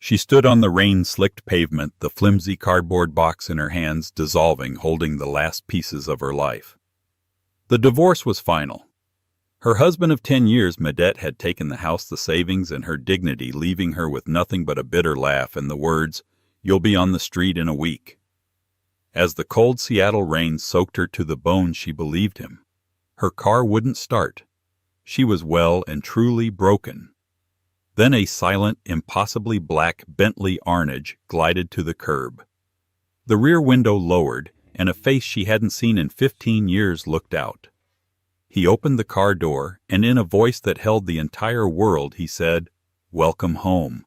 She stood on the rain-slicked pavement, the flimsy cardboard box in her hands dissolving, holding the last pieces of her life. The divorce was final. Her husband of 10 years, Medette, had taken the house, the savings, and her dignity, leaving her with nothing but a bitter laugh and the words, "You'll be on the street in a week." As the cold Seattle rain soaked her to the bone, she believed him. Her car wouldn't start. She was well and truly broken. Then a silent, impossibly black Bentley Arnage glided to the curb. The rear window lowered, and a face she hadn't seen in 15 years looked out. He opened the car door, and in a voice that held the entire world, he said, "Welcome home."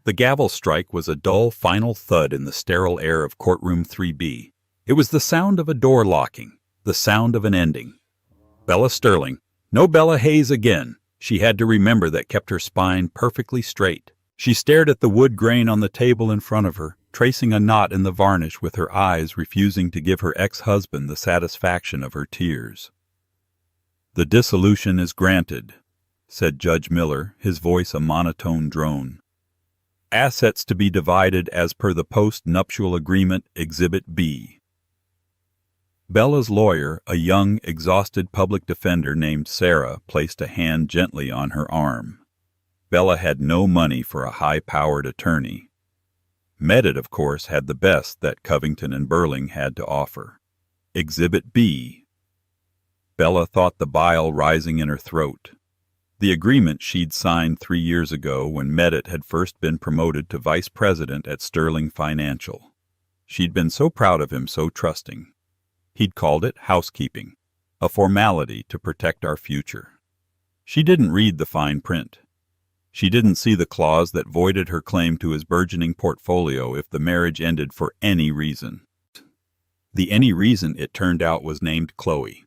The gavel strike was a dull, final thud in the sterile air of courtroom 3B. It was the sound of a door locking, the sound of an ending. Bella Sterling, no Bella Hayes again. She had to remember that kept her spine perfectly straight. She stared at the wood grain on the table in front of her, tracing a knot in the varnish with her eyes, refusing to give her ex-husband the satisfaction of her tears. "The dissolution is granted," said Judge Miller, his voice a monotone drone. "Assets to be divided as per the post-nuptial agreement, Exhibit B." Bella's lawyer, a young, exhausted public defender named Sarah, placed a hand gently on her arm. Bella had no money for a high-powered attorney. Medette, of course, had the best that Covington and Burling had to offer. Exhibit B. Bella thought the bile rising in her throat. The agreement she'd signed 3 years ago when Medette had first been promoted to vice president at Sterling Financial. She'd been so proud of him, so trusting. He'd called it housekeeping, a formality to protect our future. She didn't read the fine print. She didn't see the clause that voided her claim to his burgeoning portfolio if the marriage ended for any reason. The any reason, it turned out, was named Chloe.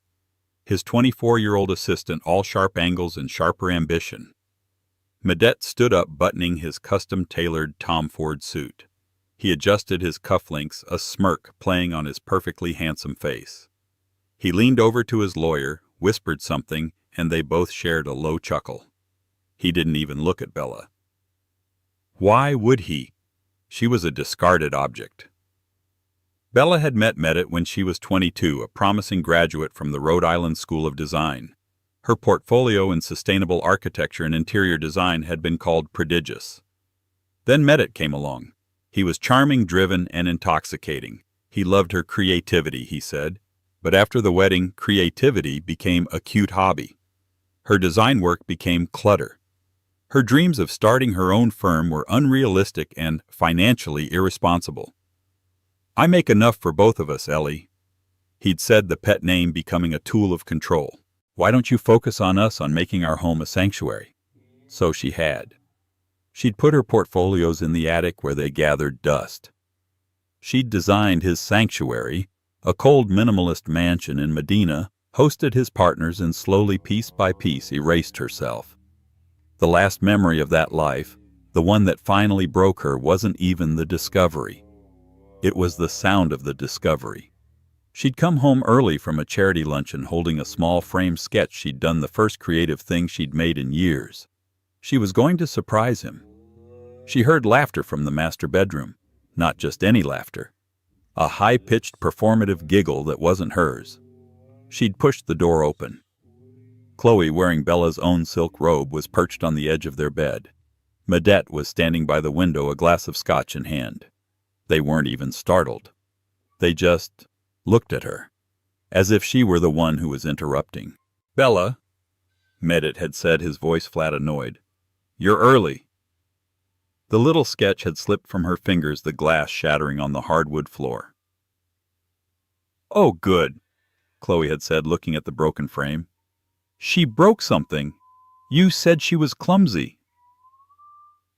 His 24-year-old assistant, all sharp angles and sharper ambition. Medette stood up, buttoning his custom-tailored Tom Ford suit. He adjusted his cufflinks, a smirk playing on his perfectly handsome face. He leaned over to his lawyer, whispered something, and they both shared a low chuckle. He didn't even look at Bella. Why would he? She was a discarded object. Bella had met Medette when she was 22, a promising graduate from the Rhode Island School of Design. Her portfolio in sustainable architecture and interior design had been called prodigious. Then Medette came along. He was charming, driven, and intoxicating. He loved her creativity, he said. But after the wedding, creativity became a cute hobby. Her design work became clutter. Her dreams of starting her own firm were unrealistic and financially irresponsible. "I make enough for both of us, Ellie." He'd said, the pet name becoming a tool of control. "Why don't you focus on us, on making our home a sanctuary?" So she had. She'd put her portfolios in the attic where they gathered dust. She'd designed his sanctuary, a cold minimalist mansion in Medina, hosted his partners, and slowly, piece by piece, erased herself. The last memory of that life, the one that finally broke her, wasn't even the discovery. It was the sound of the discovery. She'd come home early from a charity luncheon holding a small framed sketch she'd done, the first creative thing she'd made in years. She was going to surprise him. She heard laughter from the master bedroom. Not just any laughter. A high-pitched performative giggle that wasn't hers. She'd pushed the door open. Chloe, wearing Bella's own silk robe, was perched on the edge of their bed. Medette was standing by the window, a glass of scotch in hand. They weren't even startled. They just looked at her, as if she were the one who was interrupting. "Bella," Medette had said, his voice flat, annoyed. "You're early." The little sketch had slipped from her fingers, the glass shattering on the hardwood floor. "Oh, good," Chloe had said, looking at the broken frame. "She broke something. You said she was clumsy."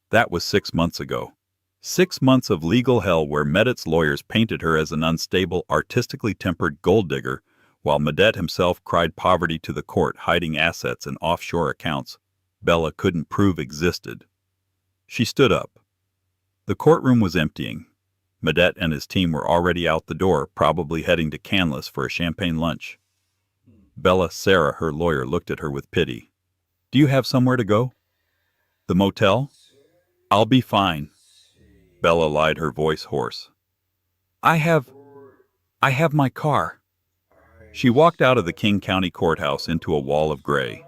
That was 6 months ago. 6 months of legal hell where Medette's lawyers painted her as an unstable, artistically tempered gold digger, while Medette himself cried poverty to the court, hiding assets in offshore accounts Bella couldn't prove existed. She stood up. The courtroom was emptying. Medette and his team were already out the door, probably heading to Canlis for a champagne lunch. Sarah, her lawyer, looked at her with pity. "Do you have somewhere to go?" "The motel?" I'll be fine, Bella lied, her voice hoarse. I have my car. She walked out of the King County Courthouse into a wall of gray.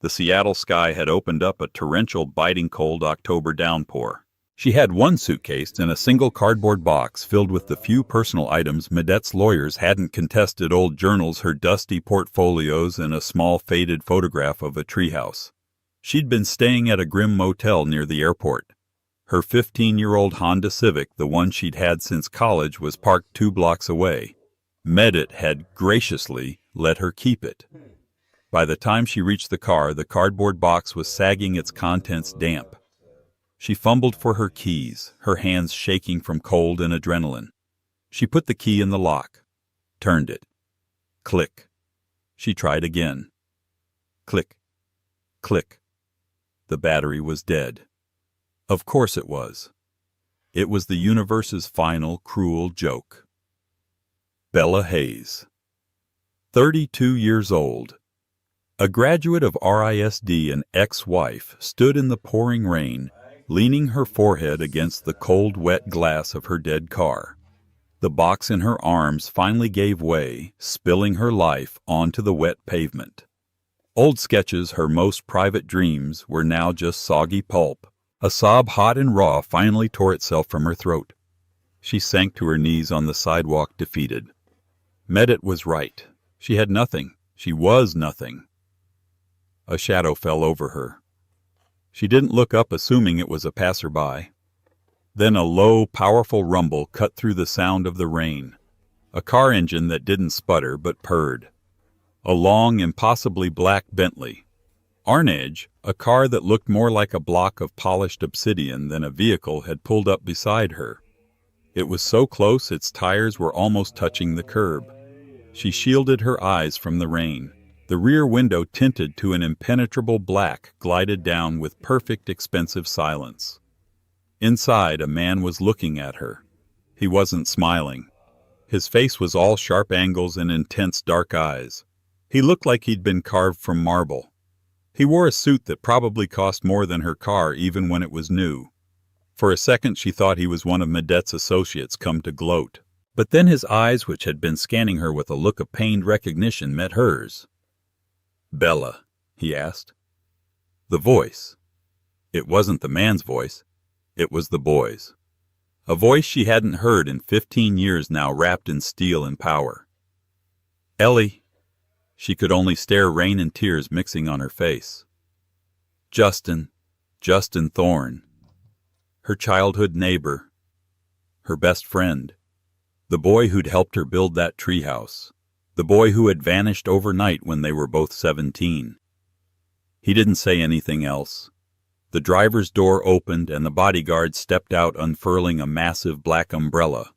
The Seattle sky had opened up a torrential, biting cold October downpour. She had one suitcase and a single cardboard box filled with the few personal items Medette's lawyers hadn't contested: old journals, her dusty portfolios, and a small faded photograph of a treehouse. She'd been staying at a grim motel near the airport. Her 15-year-old Honda Civic, the one she'd had since college, was parked 2 blocks away. Medett had graciously let her keep it. By the time she reached the car, the cardboard box was sagging, its contents damp. She fumbled for her keys, her hands shaking from cold and adrenaline. She put the key in the lock, turned it. Click. She tried again. Click. Click. The battery was dead. Of course it was. It was the universe's final cruel joke. Bella Hayes, 32 years old, a graduate of RISD and ex-wife, stood in the pouring rain, leaning her forehead against the cold, wet glass of her dead car. The box in her arms finally gave way, spilling her life onto the wet pavement. Old sketches, her most private dreams, were now just soggy pulp. A sob, hot and raw, finally tore itself from her throat. She sank to her knees on the sidewalk, defeated. Medett was right. She had nothing. She was nothing. A shadow fell over her. She didn't look up, assuming it was a passerby. Then a low, powerful rumble cut through the sound of the rain. A car engine that didn't sputter but purred. A long, impossibly black Bentley. Arnage, a car that looked more like a block of polished obsidian than a vehicle, had pulled up beside her. It was so close its tires were almost touching the curb. She shielded her eyes from the rain. The rear window, tinted to an impenetrable black, glided down with perfect, expensive silence. Inside, a man was looking at her. He wasn't smiling. His face was all sharp angles and intense dark eyes. He looked like he'd been carved from marble. He wore a suit that probably cost more than her car, even when it was new. For a second she thought he was one of Medette's associates come to gloat. But then his eyes, which had been scanning her with a look of pained recognition, met hers. "Bella," he asked. The voice. It wasn't the man's voice. It was the boy's. A voice she hadn't heard in 15 years now, wrapped in steel and power. "Ellie." She could only stare, rain and tears mixing on her face. Justin Thorne. Her childhood neighbor. Her best friend. The boy who'd helped her build that treehouse. The boy who had vanished overnight when they were both 17. He didn't say anything else. The driver's door opened and the bodyguard stepped out, unfurling a massive black umbrella.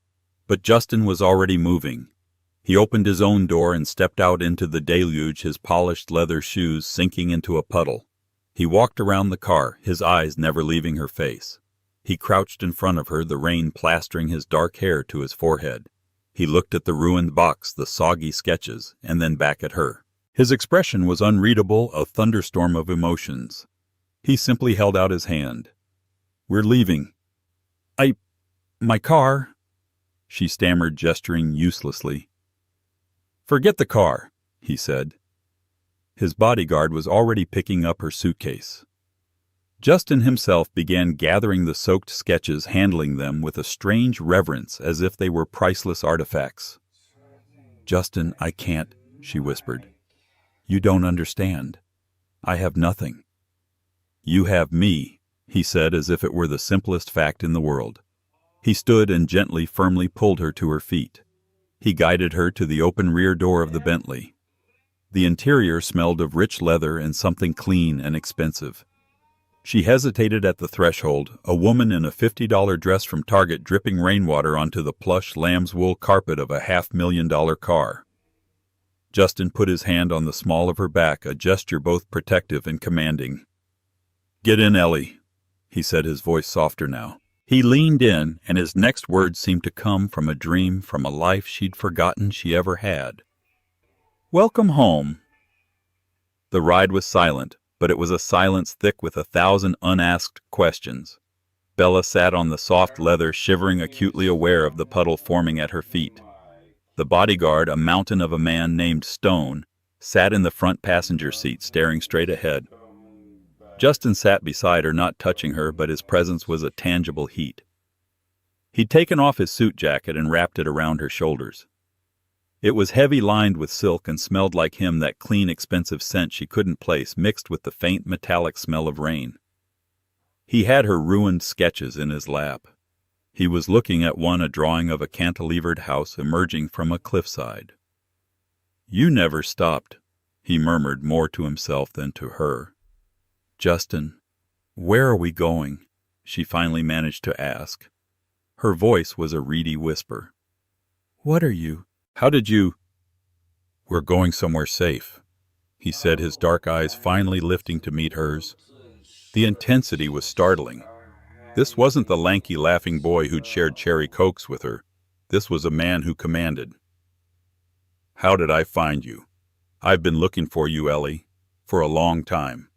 But Justin was already moving. He opened his own door and stepped out into the deluge, his polished leather shoes sinking into a puddle. He walked around the car, his eyes never leaving her face. He crouched in front of her, the rain plastering his dark hair to his forehead. He looked at the ruined box, the soggy sketches, and then back at her. His expression was unreadable, a thunderstorm of emotions. He simply held out his hand. "We're leaving." My car," she stammered, gesturing uselessly. "Forget the car," he said. His bodyguard was already picking up her suitcase. Justin himself began gathering the soaked sketches, handling them with a strange reverence as if they were priceless artifacts. "Justin, I can't," she whispered. "You don't understand. I have nothing." "You have me," he said, as if it were the simplest fact in the world. He stood and gently, firmly pulled her to her feet. He guided her to the open rear door of the Bentley. The interior smelled of rich leather and something clean and expensive. She hesitated at the threshold, a woman in a $50 dress from Target dripping rainwater onto the plush lamb's wool carpet of a $500,000 car. Justin put his hand on the small of her back, a gesture both protective and commanding. "Get in, Ellie," he said, his voice softer now. He leaned in, and his next words seemed to come from a dream, from a life she'd forgotten she ever had. "Welcome home." The ride was silent, but it was a silence thick with 1,000 unasked questions. Bella sat on the soft leather, shivering, acutely aware of the puddle forming at her feet. The bodyguard, a mountain of a man named Stone, sat in the front passenger seat, staring straight ahead. Justin sat beside her, not touching her, but his presence was a tangible heat. He'd taken off his suit jacket and wrapped it around her shoulders. It was heavy, lined with silk, and smelled like him, that clean, expensive scent she couldn't place, mixed with the faint metallic smell of rain. He had her ruined sketches in his lap. He was looking at one, a drawing of a cantilevered house emerging from a cliffside. "You never stopped," he murmured, more to himself than to her. "Justin, where are we going?" she finally managed to ask. Her voice was a reedy whisper. "What are you? How did you—" "We're going somewhere safe," he said, his dark eyes finally lifting to meet hers. The intensity was startling. This wasn't the lanky, laughing boy who'd shared cherry cokes with her. This was a man who commanded. "How did I find you? I've been looking for you, Ellie, for a long time."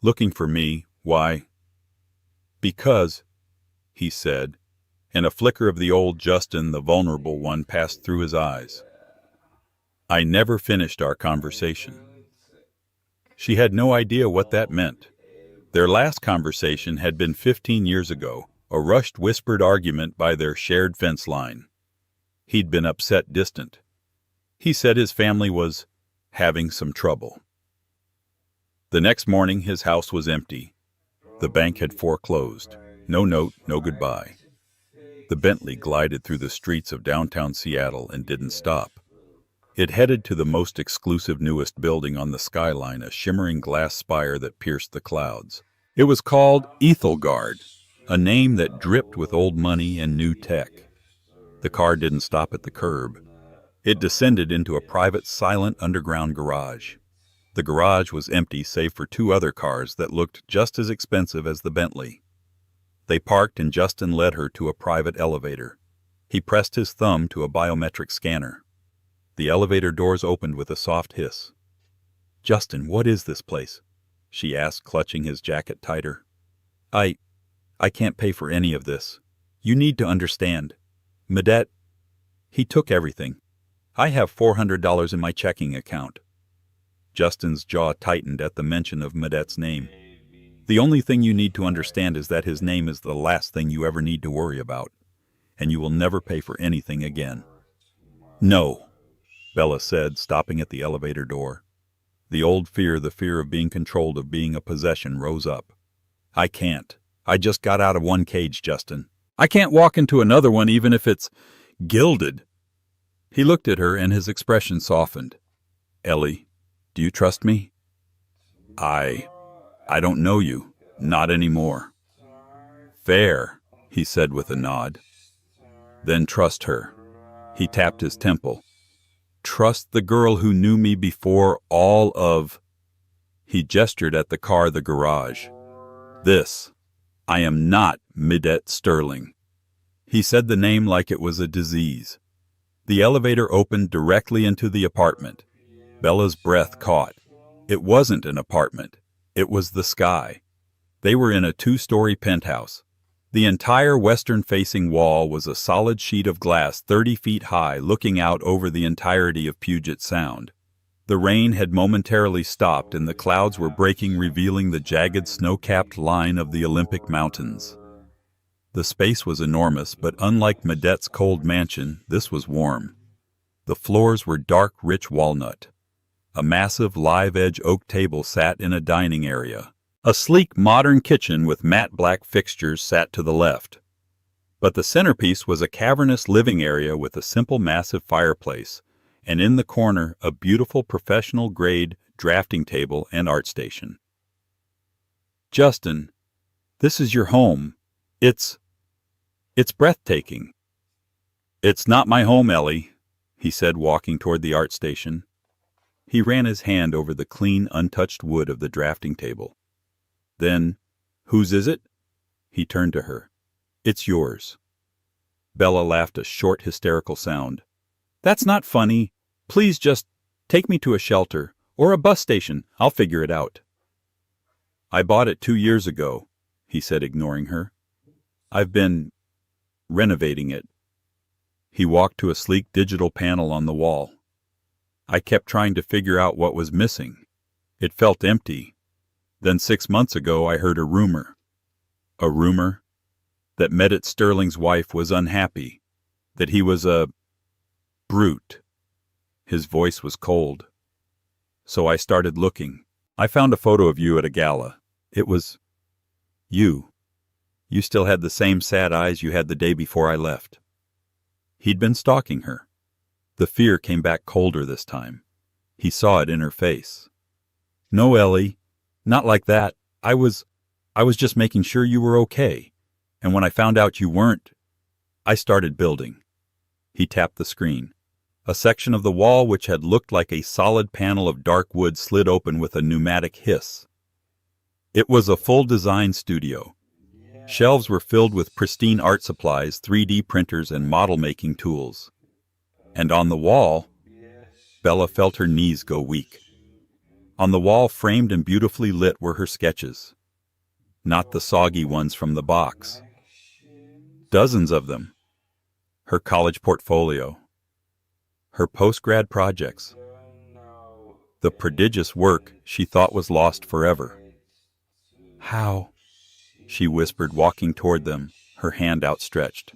"Looking for me? Why?" "Because," he said, and a flicker of the old Justin, the vulnerable one, passed through his eyes. "I never finished our conversation." She had no idea what that meant. Their last conversation had been 15 years ago, a rushed, whispered argument by their shared fence line. He'd been upset, distant. He said his family was having some trouble. The next morning, his house was empty. The bank had foreclosed. No note, no goodbye. The Bentley glided through the streets of downtown Seattle and didn't stop. It headed to the most exclusive, newest building on the skyline, a shimmering glass spire that pierced the clouds. It was called Ethelgard, a name that dripped with old money and new tech. The car didn't stop at the curb. It descended into a private, silent underground garage. The garage was empty save for two other cars that looked just as expensive as the Bentley. They parked and Justin led her to a private elevator. He pressed his thumb to a biometric scanner. The elevator doors opened with a soft hiss. "Justin, what is this place?" she asked, clutching his jacket tighter. I can't pay for any of this. You need to understand. Medette, he took everything. I have $400 in my checking account." Justin's jaw tightened at the mention of Medette's name. "The only thing you need to understand is that his name is the last thing you ever need to worry about, and you will never pay for anything again." "No," Bella said, stopping at the elevator door. The old fear, the fear of being controlled, of being a possession, rose up. "I can't. I just got out of one cage, Justin. I can't walk into another one even if it's gilded." He looked at her and his expression softened. "Ellie, do you trust me?" I don't know you. Not anymore." "Fair," he said with a nod. "Then trust her." He tapped his temple. "Trust the girl who knew me before all of—" He gestured at the car, the garage. "This. I am not Medette Sterling." He said the name like it was a disease. The elevator opened directly into the apartment. Bella's breath caught. It wasn't an apartment. It was the sky. They were in a 2-story penthouse. The entire western-facing wall was a solid sheet of glass 30 feet high, looking out over the entirety of Puget Sound. The rain had momentarily stopped and the clouds were breaking, revealing the jagged, snow-capped line of the Olympic Mountains. The space was enormous, but unlike Medette's cold mansion, this was warm. The floors were dark, rich walnut. A massive, live-edge oak table sat in a dining area. A sleek, modern kitchen with matte black fixtures sat to the left. But the centerpiece was a cavernous living area with a simple, massive fireplace, and in the corner, a beautiful professional-grade drafting table and art station. "Justin, this is your home. It's breathtaking." "It's not my home, Ellie," he said, walking toward the art station. He ran his hand over the clean, untouched wood of the drafting table. "Then, whose is it?" He turned to her. "It's yours." Bella laughed a short, hysterical sound. "That's not funny. Please just take me to a shelter or a bus station. I'll figure it out." "I bought it 2 years ago," he said, ignoring her. "I've been renovating it." He walked to a sleek digital panel on the wall. "I kept trying to figure out what was missing. It felt empty. Then 6 months ago I heard a rumor. A rumor that Medit Sterling's wife was unhappy, that he was a brute." His voice was cold. "So I started looking. I found a photo of you at a gala. It was you. You still had the same sad eyes you had the day before I left." He'd been stalking her. The fear came back colder this time. He saw it in her face. "No, Ellie, not like that. I was just making sure you were okay. And when I found out you weren't, I started building." He tapped the screen. A section of the wall which had looked like a solid panel of dark wood slid open with a pneumatic hiss. It was a full design studio. Shelves were filled with pristine art supplies, 3D printers, and model-making tools. And on the wall, Bella felt her knees go weak. On the wall, framed and beautifully lit, were her sketches. Not the soggy ones from the box. Dozens of them. Her college portfolio. Her post-grad projects. The prodigious work she thought was lost forever. "How?" she whispered, walking toward them, her hand outstretched.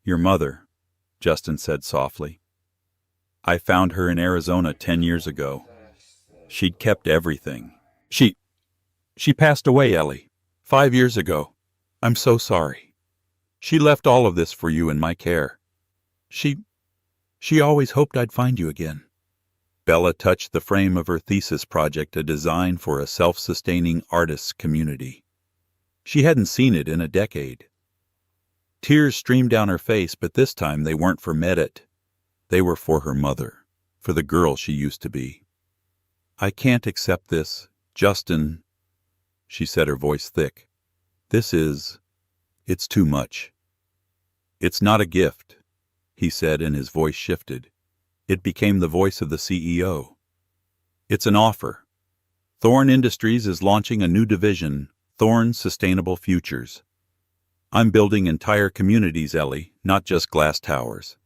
"Your mother," Justin said softly. "I found her in Arizona 10 years ago. She'd kept everything. She passed away, Ellie, 5 years ago. I'm so sorry. She left all of this for you in my care. She always hoped I'd find you again." Bella touched the frame of her thesis project, a design for a self-sustaining artists' community. She hadn't seen it in a decade. Tears streamed down her face, but this time they weren't for Medit. They were for her mother, for the girl she used to be. "I can't accept this, Justin," she said, her voice thick. It's too much." "It's not a gift," he said, and his voice shifted. It became the voice of the CEO. "It's an offer. Thorn Industries is launching a new division, Thorn Sustainable Futures. I'm building entire communities, Ellie, not just glass towers.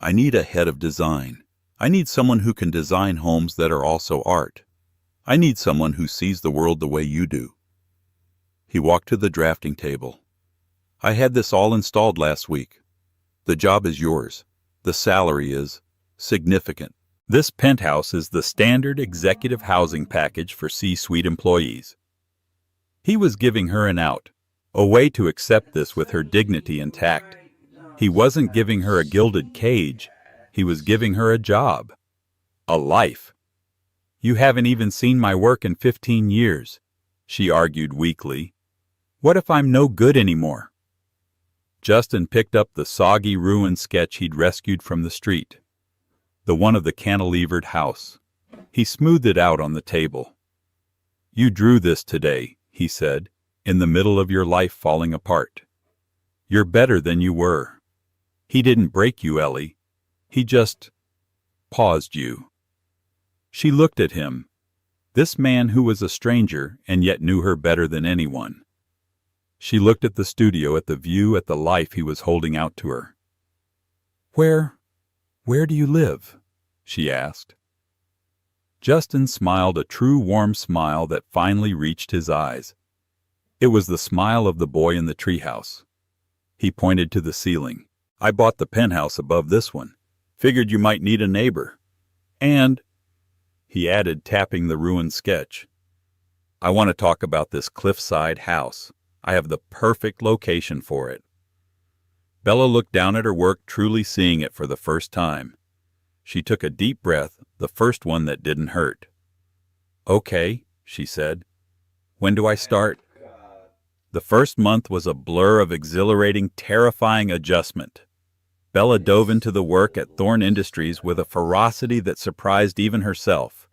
I need a head of design. I need someone who can design homes that are also art. I need someone who sees the world the way you do." He walked to the drafting table. "I had this all installed last week. The job is yours. The salary is significant. This penthouse is the standard executive housing package for C-suite employees." He was giving her an out, a way to accept this with her dignity intact. He wasn't giving her a gilded cage. He was giving her a job. A life. "You haven't even seen my work in 15 years, she argued weakly. "What if I'm no good anymore?" Justin picked up the soggy, ruined sketch he'd rescued from the street. The one of the cantilevered house. He smoothed it out on the table. "You drew this today," he said, "in the middle of your life falling apart. You're better than you were. He didn't break you, Ellie. He just paused you." She looked at him, this man who was a stranger and yet knew her better than anyone. She looked at the studio, at the view, at the life he was holding out to her. Where do you live?" she asked. Justin smiled, a true warm smile that finally reached his eyes. It was the smile of the boy in the treehouse. He pointed to the ceiling. "I bought the penthouse above this one. Figured you might need a neighbor. And," he added, tapping the ruined sketch, "I want to talk about this cliffside house. I have the perfect location for it." Bella looked down at her work, truly seeing it for the first time. She took a deep breath, the first one that didn't hurt. "Okay," she said. "When do I start?" The first month was a blur of exhilarating, terrifying adjustment. Bella dove into the work at Thorn Industries with a ferocity that surprised even herself.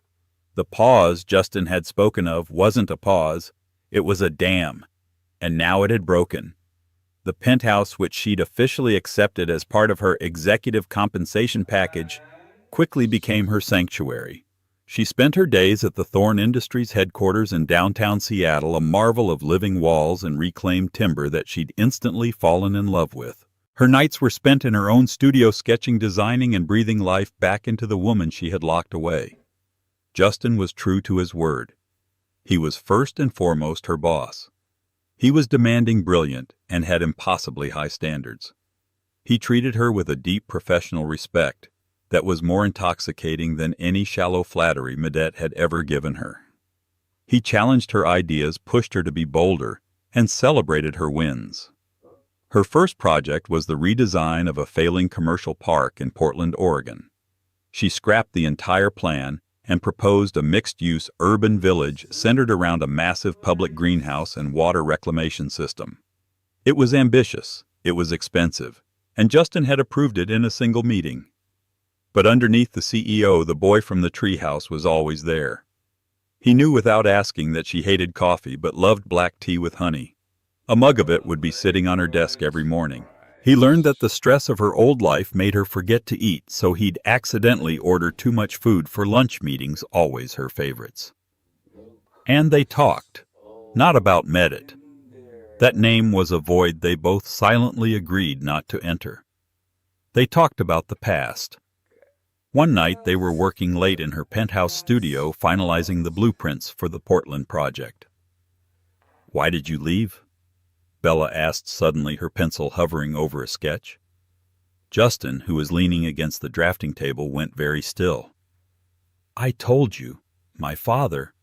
The pause Justin had spoken of wasn't a pause, it was a dam, and now it had broken. The penthouse, which she'd officially accepted as part of her executive compensation package, quickly became her sanctuary. She spent her days at the Thorn Industries headquarters in downtown Seattle, a marvel of living walls and reclaimed timber that she'd instantly fallen in love with. Her nights were spent in her own studio sketching, designing, and breathing life back into the woman she had locked away. Justin was true to his word. He was first and foremost her boss. He was demanding, brilliant, and had impossibly high standards. He treated her with a deep professional respect that was more intoxicating than any shallow flattery Medette had ever given her. He challenged her ideas, pushed her to be bolder, and celebrated her wins. Her first project was the redesign of a failing commercial park in Portland, Oregon. She scrapped the entire plan and proposed a mixed-use urban village centered around a massive public greenhouse and water reclamation system. It was ambitious, it was expensive, and Justin had approved it in a single meeting. But underneath the CEO, the boy from the treehouse was always there. He knew without asking that she hated coffee but loved black tea with honey. A mug of it would be sitting on her desk every morning. He learned that the stress of her old life made her forget to eat, so he'd accidentally order too much food for lunch meetings, always her favorites. And they talked. Not about Medette. That name was a void they both silently agreed not to enter. They talked about the past. One night they were working late in her penthouse studio finalizing the blueprints for the Portland project. "Why did you leave?" Bella asked suddenly, her pencil hovering over a sketch. Justin, who was leaning against the drafting table, went very still. "I told you, my father.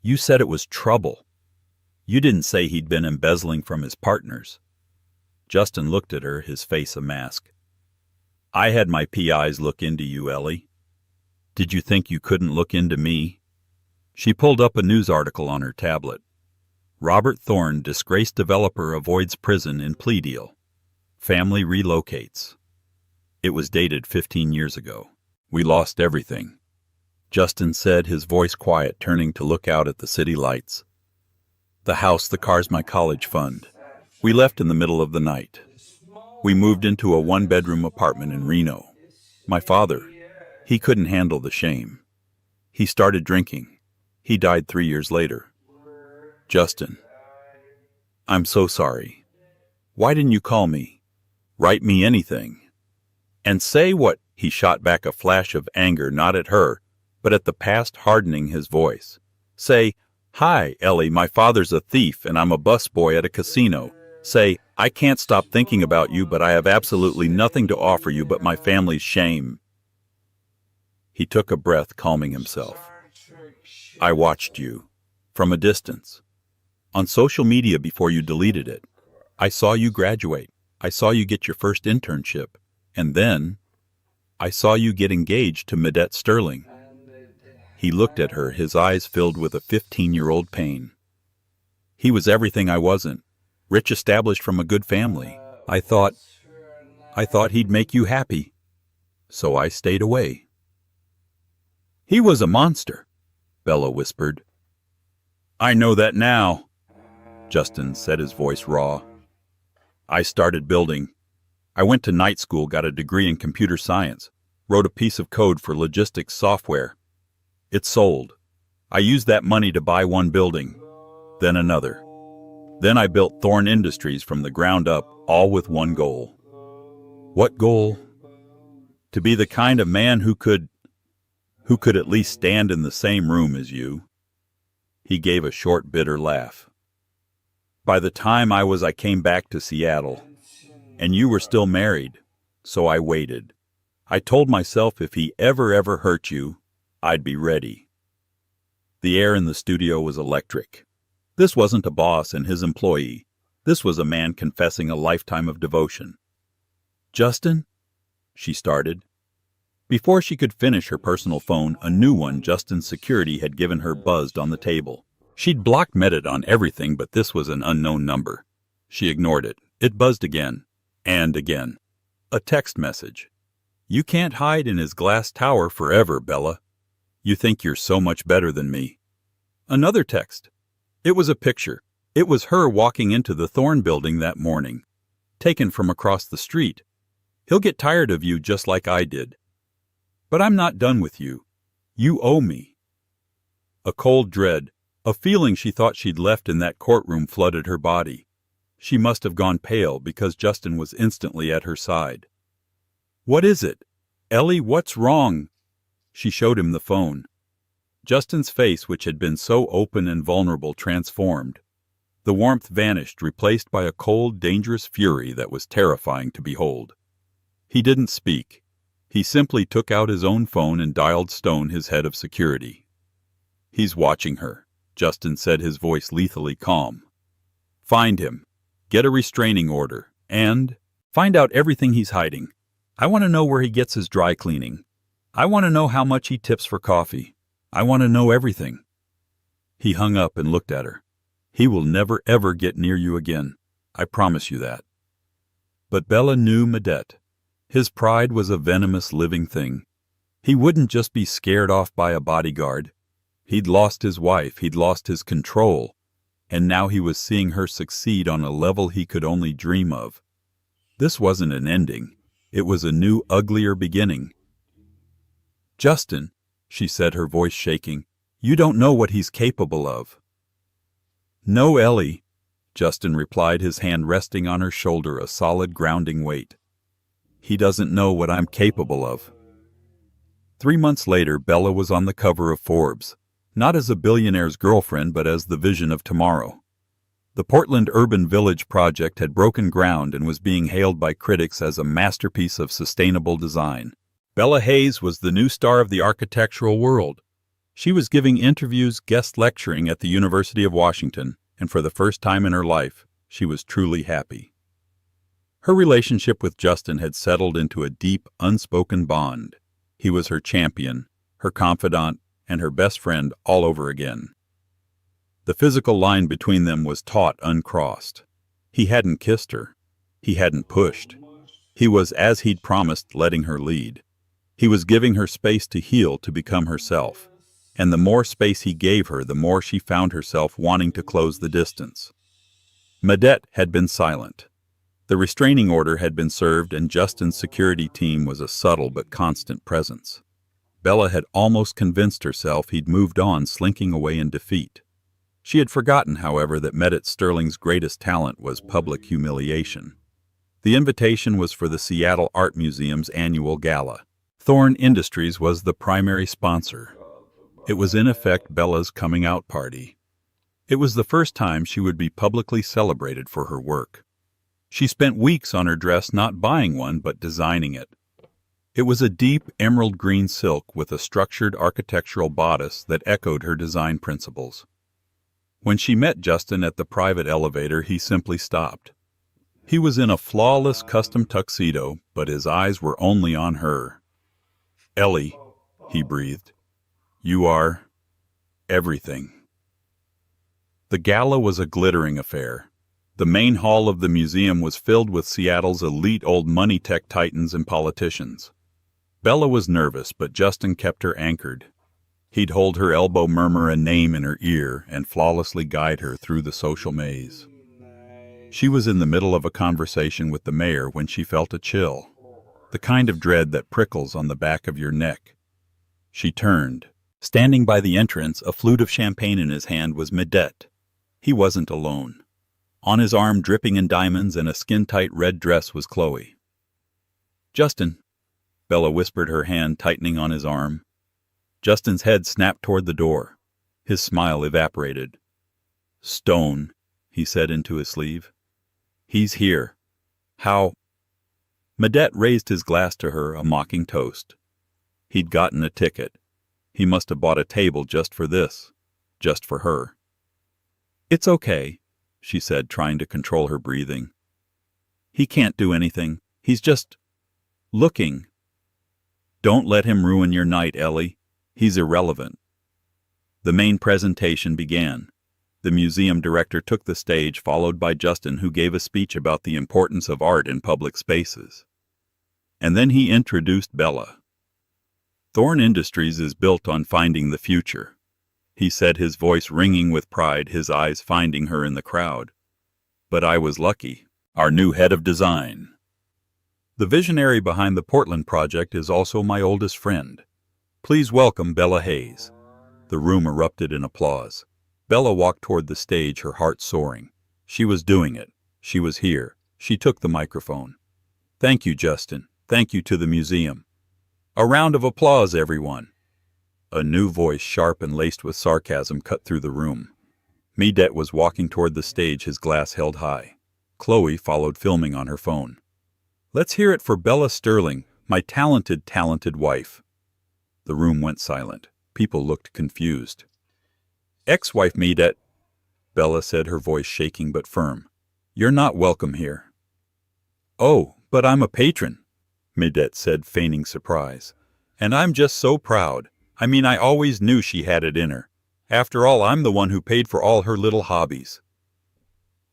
You said it was trouble. You didn't say he'd been embezzling from his partners." Justin looked at her, his face a mask. "I had my PIs look into you, Ellie. Did you think you couldn't look into me?" She pulled up a news article on her tablet. "Robert Thorn, disgraced developer, avoids prison in plea deal. Family relocates." It was dated 15 years ago. "We lost everything," Justin said, his voice quiet, turning to look out at the city lights. "The house, the cars, my college fund. We left in the middle of the night. We moved into a one-bedroom apartment in Reno. My father, he couldn't handle the shame. He started drinking. He died 3 years later. Justin, I'm so sorry. Why didn't you call me? Write me anything. And say what?" He shot back a flash of anger, not at her, but at the past hardening his voice. "Say, 'Hi, Ellie, my father's a thief and I'm a busboy at a casino.' Say, 'I can't stop thinking about you, but I have absolutely nothing to offer you but my family's shame.'" He took a breath, calming himself. "I watched you. From a distance. On social media before you deleted it. I saw you graduate. I saw you get your first internship. And then, I saw you get engaged to Medette Sterling." He looked at her, his eyes filled with a 15-year-old pain. "He was everything I wasn't. Rich, established, from a good family. I thought he'd make you happy. So I stayed away." "He was a monster," Bella whispered. "I know that now," Justin said, his voice raw. "I started building. I went to night school, got a degree in computer science, wrote a piece of code for logistics software. It sold. I used that money to buy one building, then another. Then I built Thorn Industries from the ground up, all with one goal." "What goal?" "To be the kind of man who could at least stand in the same room as you." He gave a short, bitter laugh. "By the time I came back to Seattle, and you were still married, so I waited. I told myself if he ever hurt you, I'd be ready." The air in the studio was electric. This wasn't a boss and his employee. This was a man confessing a lifetime of devotion. "Justin?" she started. Before she could finish, her personal phone, a new one Justin's security had given her, buzzed on the table. She'd blocked Medette on everything, but this was an unknown number. She ignored it. It buzzed again. And again. A text message. "You can't hide in his glass tower forever, Bella. You think you're so much better than me." Another text. It was a picture. It was her walking into the Thorn building that morning, taken from across the street. "He'll get tired of you just like I did. But I'm not done with you. You owe me." A cold dread, a feeling she thought she'd left in that courtroom, flooded her body. She must have gone pale because Justin was instantly at her side. "What is it? Ellie, what's wrong?" She showed him the phone. Justin's face, which had been so open and vulnerable, transformed. The warmth vanished, replaced by a cold, dangerous fury that was terrifying to behold. He didn't speak. He simply took out his own phone and dialed Stone, his head of security. "He's watching her," Justin said, his voice lethally calm. "Find him. Get a restraining order. And find out everything he's hiding. I want to know where he gets his dry cleaning. I want to know how much he tips for coffee. I want to know everything." He hung up and looked at her. "He will never ever get near you again. I promise you that." But Bella knew Medette. His pride was a venomous living thing. He wouldn't just be scared off by a bodyguard. He'd lost his wife, he'd lost his control, and now he was seeing her succeed on a level he could only dream of. This wasn't an ending. It was a new, uglier beginning. "Justin," she said, her voice shaking, "you don't know what he's capable of." "No, Ellie," Justin replied, his hand resting on her shoulder, a solid, grounding weight. "He doesn't know what I'm capable of." 3 months later, Bella was on the cover of Forbes, not as a billionaire's girlfriend, but as the vision of tomorrow. The Portland Urban Village project had broken ground and was being hailed by critics as a masterpiece of sustainable design. Bella Hayes was the new star of the architectural world. She was giving interviews, guest lecturing at the University of Washington, and for the first time in her life, she was truly happy. Her relationship with Justin had settled into a deep, unspoken bond. He was her champion, her confidant, and her best friend all over again. The physical line between them was taut, uncrossed. He hadn't kissed her. He hadn't pushed. He was, as he'd promised, letting her lead. He was giving her space to heal, to become herself. And the more space he gave her, the more she found herself wanting to close the distance. Medette had been silent. The restraining order had been served, and Justin's security team was a subtle but constant presence. Bella had almost convinced herself he'd moved on, slinking away in defeat. She had forgotten, however, that Medette Sterling's greatest talent was public humiliation. The invitation was for the Seattle Art Museum's annual gala. Thorne Industries was the primary sponsor. It was in effect Bella's coming-out party. It was the first time she would be publicly celebrated for her work. She spent weeks on her dress, not buying one, but designing it. It was a deep emerald green silk with a structured architectural bodice that echoed her design principles. When she met Justin at the private elevator, he simply stopped. He was in a flawless custom tuxedo, but his eyes were only on her. "Ellie," he breathed, "you are everything." The gala was a glittering affair. The main hall of the museum was filled with Seattle's elite old money tech titans and politicians. Bella was nervous, but Justin kept her anchored. He'd hold her elbow, murmur a name in her ear, and flawlessly guide her through the social maze. She was in the middle of a conversation with the mayor when she felt a chill, the kind of dread that prickles on the back of your neck. She turned. Standing by the entrance, a flute of champagne in his hand, was Medette. He wasn't alone. On his arm, dripping in diamonds and a skin-tight red dress, was Chloe. "Justin," Bella whispered, her hand tightening on his arm. Justin's head snapped toward the door. His smile evaporated. "Stone," he said into his sleeve. "He's here. How?" Medette raised his glass to her, a mocking toast. He'd gotten a ticket. He must have bought a table just for this, just for her. "It's okay," she said, trying to control her breathing. "He can't do anything. He's just looking." "Don't let him ruin your night, Ellie. He's irrelevant." The main presentation began. The museum director took the stage, followed by Justin, who gave a speech about the importance of art in public spaces. And then he introduced Bella. "Thorne Industries is built on finding the future," he said, his voice ringing with pride, his eyes finding her in the crowd. "But I was lucky. Our new head of design. The visionary behind the Portland project is also my oldest friend. Please welcome Bella Hayes." The room erupted in applause. Bella walked toward the stage, her heart soaring. She was doing it. She was here. She took the microphone. "Thank you, Justin. Thank you to the museum. A round of applause, everyone." A new voice, sharp and laced with sarcasm, cut through the room. Medet was walking toward the stage, his glass held high. Chloe followed, filming on her phone. "Let's hear it for Bella Sterling, my talented, talented wife." The room went silent. People looked confused. "Ex-wife Medet," Bella said, her voice shaking but firm. "You're not welcome here." "Oh, but I'm a patron," Medet said, feigning surprise. "And I'm just so proud. I mean, I always knew she had it in her. After all, I'm the one who paid for all her little hobbies."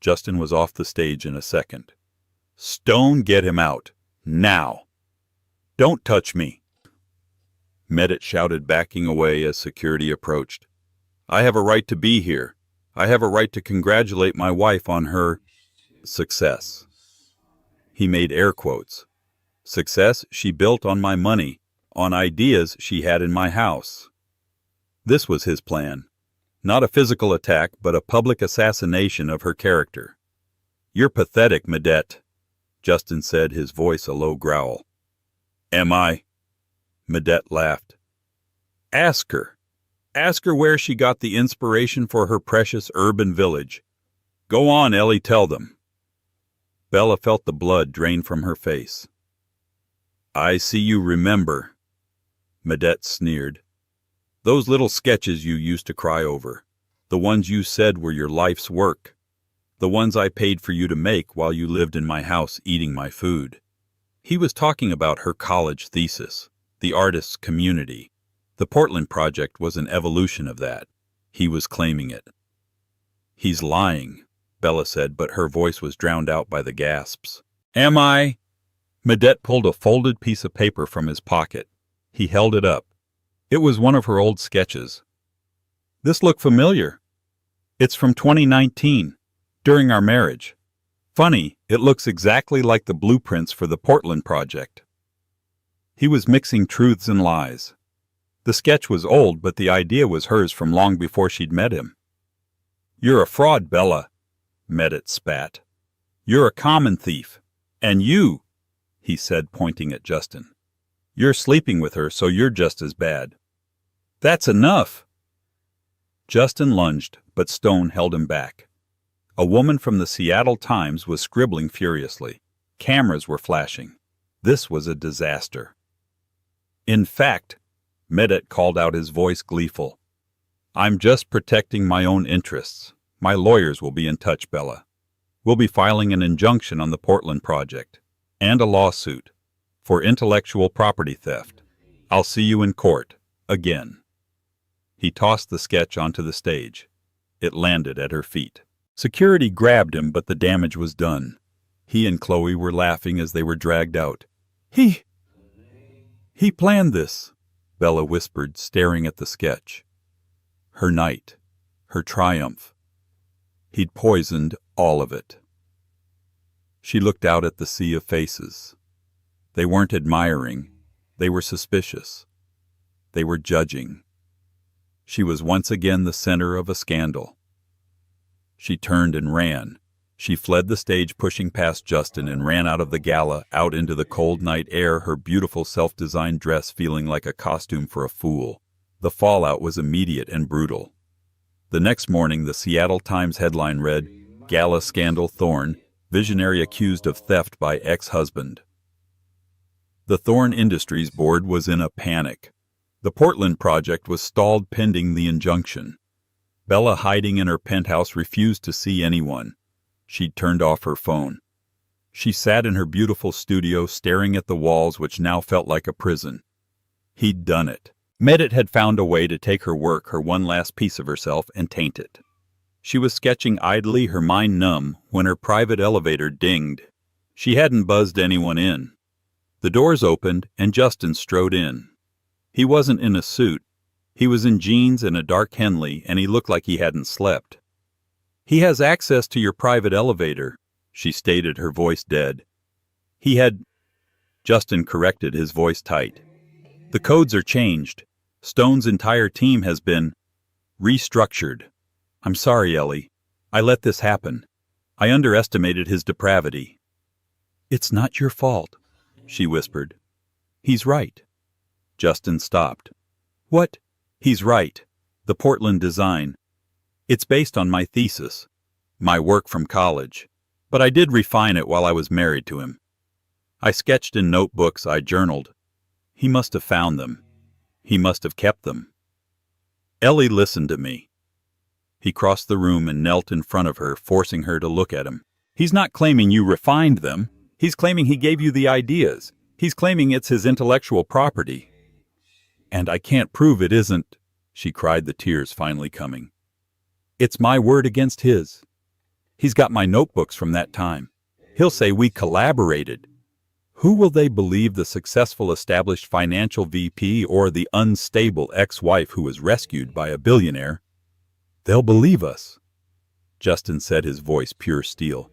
Justin was off the stage in a second. "Stone, get him out. Now. Don't touch me." Medet shouted, backing away as security approached. "I have a right to be here. I have a right to congratulate my wife on her success." He made air quotes. "Success she built on my money, on ideas she had in my house." This was his plan. Not a physical attack, but a public assassination of her character. "You're pathetic, Medet," Justin said, his voice a low growl. "Am I?" Medet laughed. "Ask her. Ask her where she got the inspiration for her precious urban village. Go on, Ellie, tell them." Bella felt the blood drain from her face. "I see you remember," Medet sneered. "Those little sketches you used to cry over. The ones you said were your life's work. The ones I paid for you to make while you lived in my house eating my food." He was talking about her college thesis, the artist's community. The Portland Project was an evolution of that. He was claiming it. "He's lying," Bella said, but her voice was drowned out by the gasps. "Am I?" Medet pulled a folded piece of paper from his pocket. He held it up. It was one of her old sketches. "This looked familiar. It's from 2019, during our marriage. Funny, it looks exactly like the blueprints for the Portland Project." He was mixing truths and lies. The sketch was old, but the idea was hers from long before she'd met him. "You're a fraud, Bella," Medet spat. "You're a common thief. And you," he said, pointing at Justin, "you're sleeping with her, so you're just as bad." "That's enough!" Justin lunged, but Stone held him back. A woman from the Seattle Times was scribbling furiously. Cameras were flashing. This was a disaster. "In fact," Medet called out, his voice gleeful, "I'm just protecting my own interests. My lawyers will be in touch, Bella. We'll be filing an injunction on the Portland Project, and a lawsuit, for intellectual property theft. I'll see you in court, again." He tossed the sketch onto the stage. It landed at her feet. Security grabbed him, but the damage was done. He and Chloe were laughing as they were dragged out. He planned this," Bella whispered, staring at the sketch. Her night, her triumph. He'd poisoned all of it. She looked out at the sea of faces. They weren't admiring. They were suspicious. They were judging. She was once again the center of a scandal. She turned and ran. She fled the stage, pushing past Justin, and ran out of the gala, out into the cold night air, her beautiful self-designed dress feeling like a costume for a fool. The fallout was immediate and brutal. The next morning, the Seattle Times headline read, "Gala Scandal Thorne, Visionary Accused of Theft by Ex-Husband." The Thorne Industries Board was in a panic. The Portland Project was stalled pending the injunction. Bella, hiding in her penthouse, refused to see anyone. She'd turned off her phone. She sat in her beautiful studio, staring at the walls, which now felt like a prison. He'd done it. Medet had found a way to take her work, her one last piece of herself, and taint it. She was sketching idly, her mind numb, when her private elevator dinged. She hadn't buzzed anyone in. The doors opened, and Justin strode in. He wasn't in a suit. He was in jeans and a dark Henley, and he looked like he hadn't slept. "He has access to your private elevator," she stated, her voice dead. "He had—" Justin corrected, his voice tight. "The codes are changed. Stone's entire team has been restructured. I'm sorry, Ellie. I let this happen. I underestimated his depravity. It's not your fault, she whispered. He's right. Justin stopped. What? He's right. The Portland design. It's based on my thesis, my work from college, but I did refine it while I was married to him. I sketched in notebooks, I journaled. He must have found them. He must have kept them. Ellie listened to me. He crossed the room and knelt in front of her, forcing her to look at him. He's not claiming you refined them. He's claiming he gave you the ideas. He's claiming it's his intellectual property. And I can't prove it isn't, she cried, the tears finally coming. It's my word against his. He's got my notebooks from that time. He'll say we collaborated. Who will they believe, the successful established financial VP or the unstable ex-wife who was rescued by a billionaire? They'll believe us, Justin said, his voice pure steel.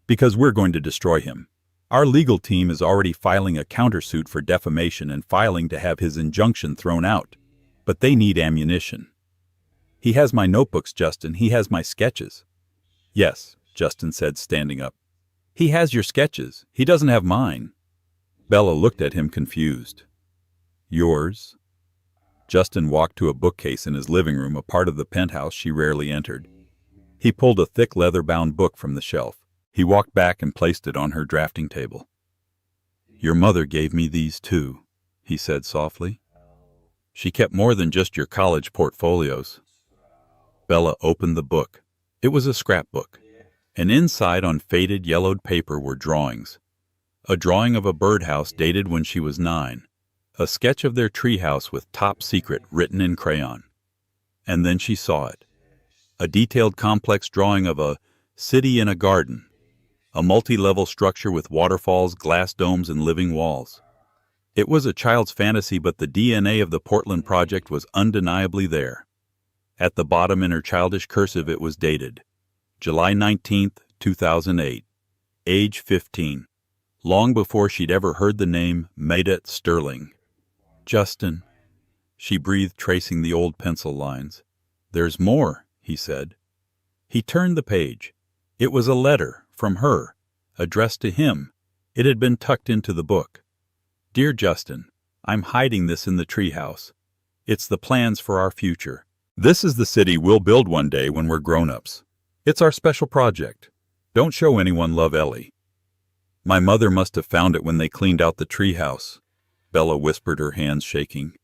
Because we're going to destroy him. Our legal team is already filing a countersuit for defamation and filing to have his injunction thrown out. But they need ammunition. He has my notebooks, Justin. He has my sketches. Yes, Justin said, standing up. He has your sketches. He doesn't have mine. Bella looked at him confused. Yours? Justin walked to a bookcase in his living room, a part of the penthouse she rarely entered. He pulled a thick leather-bound book from the shelf. He walked back and placed it on her drafting table. Your mother gave me these too, he said softly. She kept more than just your college portfolios. Bella opened the book. It was a scrapbook, and inside on faded, yellowed paper were drawings. A drawing of a birdhouse dated when she was 9. A sketch of their treehouse with "Top Secret" written in crayon. And then she saw it. A detailed, complex drawing of a city in a garden. A multi-level structure with waterfalls, glass domes, and living walls. It was a child's fantasy, but the DNA of the Portland project was undeniably there. At the bottom in her childish cursive it was dated, July 19th, 2008, age 15, long before she'd ever heard the name Maida Sterling. Justin, she breathed, tracing the old pencil lines. There's more, he said. He turned the page. It was a letter from her, addressed to him. It had been tucked into the book. Dear Justin, I'm hiding this in the treehouse. It's the plans for our future. This is the city we'll build one day when we're grown-ups. It's our special project. Don't show anyone, love, Ellie. My mother must have found it when they cleaned out the treehouse, Bella whispered, her hands shaking.